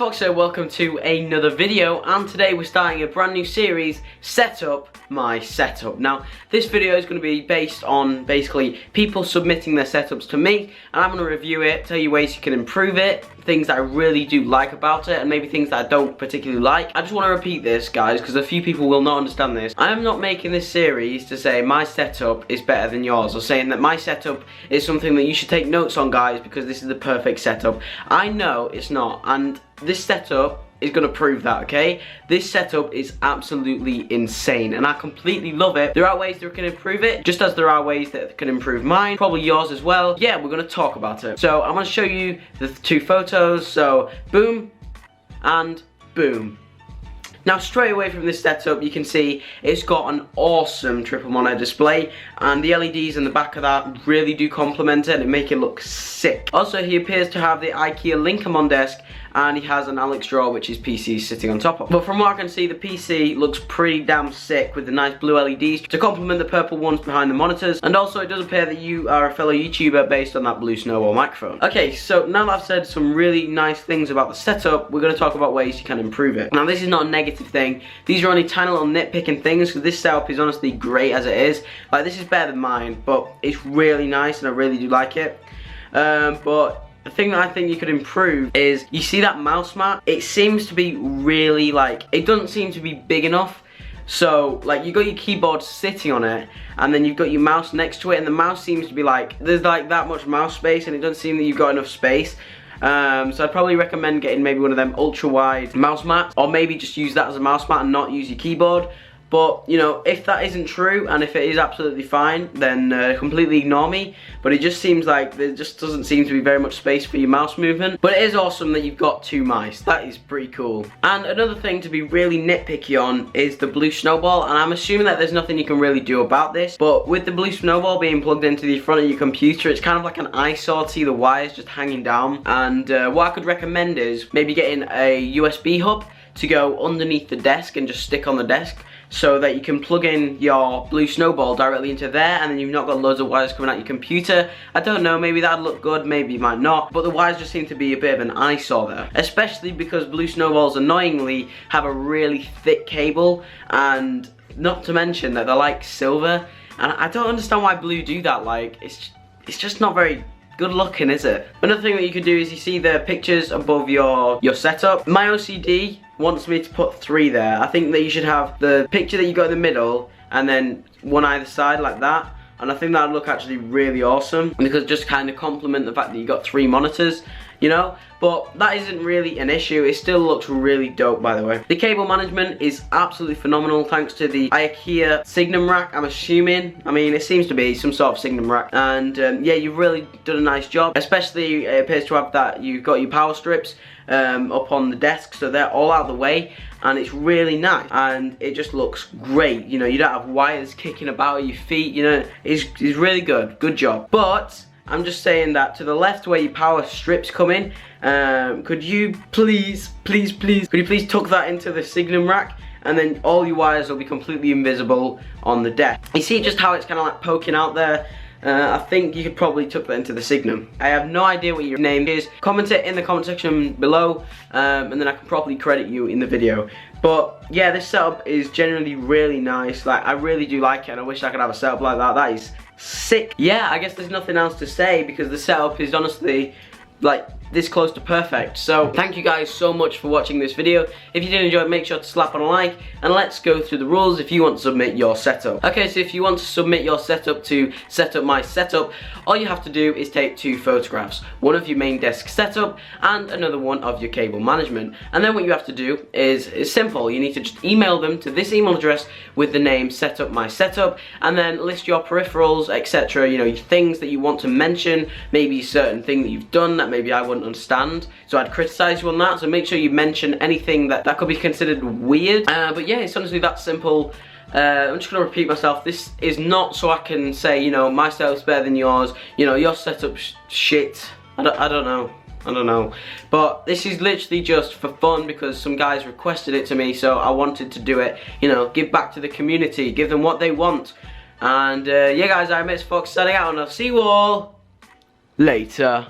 Fox here, welcome to another video, and today we're starting a brand new series, Set Up My Setup. Now, this video is going to be based on basically people submitting their setups to me, and I'm going to review it, tell you ways you can improve it, things that I really do like about it, and maybe things that I don't particularly like. I just want to repeat this, guys, because a few people will not understand this. I am not making this series to say my setup is better than yours, or saying that my setup is something that you should take notes on, guys, because this is the perfect setup. I know it's not, and this setup is going to prove that, okay? This setup is absolutely insane, and I completely love it. There are ways that can improve it, just as there are ways that can improve mine, probably yours as well. Yeah, we're going to talk about it. So I'm going to show you the two photos, so boom and boom. Now, straight away from this setup, you can see it's got an awesome triple monitor display, and the LEDs in the back of that really do complement it and make it look sick. Also, he appears to have the IKEA Lincoln on desk, and he has an Alex drawer, which his PC is sitting on top of. But from what I can see, the PC looks pretty damn sick with the nice blue LEDs to complement the purple ones behind the monitors. And also, it does appear that you are a fellow YouTuber based on that blue snowball microphone. Okay, so now that I've said some really nice things about the setup, we're going to talk about ways you can improve it. Now, this is not a negative thing. These are only tiny little nitpicking things, because this setup is honestly great as it is. Like, this is better than mine, but it's really nice and I really do like it. But the thing that I think you could improve is, you see that mouse mat? It seems to be really, like, it doesn't seem to be big enough. So, like, you've got your keyboard sitting on it, and then you've got your mouse next to it, and the mouse seems to be like, there's like that much mouse space, and it doesn't seem that you've got enough space. So I'd probably recommend getting maybe one of them ultra wide mouse mats, or maybe just use that as a mouse mat and not use your keyboard. But, you know, if that isn't true, and if it is absolutely fine, then completely ignore me. But it just seems like there just doesn't seem to be very much space for your mouse movement. But it is awesome that you've got two mice. That is pretty cool. And another thing to be really nitpicky on is the blue snowball. And I'm assuming that there's nothing you can really do about this. But with the blue snowball being plugged into the front of your computer, it's kind of like an eyesore to see the wires just hanging down. And what I could recommend is maybe getting a USB hub to go underneath the desk and just stick on the desk, so that you can plug in your blue snowball directly into there, and then you've not got loads of wires coming out your computer. I don't know, maybe that'd look good, maybe it might not, but the wires just seem to be a bit of an eyesore there. Especially because blue snowballs annoyingly have a really thick cable, and not to mention that they're like silver, and I don't understand why blue do that. Like, it's just not very good looking, is it? Another thing that you could do is, you see the pictures above your setup. My OCD wants me to put 3 there. I think that you should have the picture that you got in the middle, and then one either side like that. And I think that would look actually really awesome, because just kind of complement the fact that you got 3 monitors, you know? But that isn't really an issue. It still looks really dope, by the way. The cable management is absolutely phenomenal, thanks to the IKEA Signum rack, I'm assuming. I mean, it seems to be some sort of Signum rack. And yeah, you've really done a nice job. Especially, it appears to have that you've got your power strips up on the desk, so they're all out of the way. And it's really nice, and it just looks great. You know, you don't have wires kicking about at your feet, you know. It's really good. Good job. But I'm just saying that to the left where your power strips come in, could you please tuck that into the Signum rack, and then all your wires will be completely invisible on the desk. You see just how it's kind of like poking out there? I think you could probably tuck that into the Signum. I have no idea what your name is. Comment it in the comment section below, and then I can properly credit you in the video. But yeah, this setup is generally really nice. Like, I really do like it, and I wish I could have a setup like that. That is sick. Yeah, I guess there's nothing else to say, because the setup is honestly like this close to perfect. So thank you guys so much for watching this video. If you did enjoy it, make sure to slap on a like, and let's go through the rules if you want to submit your setup. Okay, so if you want to submit your setup to Set Up My Setup, all you have to do is take 2 photographs, one of your main desk setup and another one of your cable management. And then what you have to do is simple. You need to just email them to this email address with the name Set Up My Setup, and then list your peripherals, etc. You know, things that you want to mention, maybe a certain thing that you've done that maybe I wouldn't understand, so I'd criticize you on that. So make sure you mention anything that could be considered weird. But yeah, it's honestly that simple. I'm just gonna repeat myself. This is not so I can say, you know, my setup's better than yours, you know, your setup's shit. I don't know. But this is literally just for fun, because some guys requested it to me, so I wanted to do it. You know, give back to the community, give them what they want. And yeah guys, I'm Mr. Fox signing out, and I'll see you all later.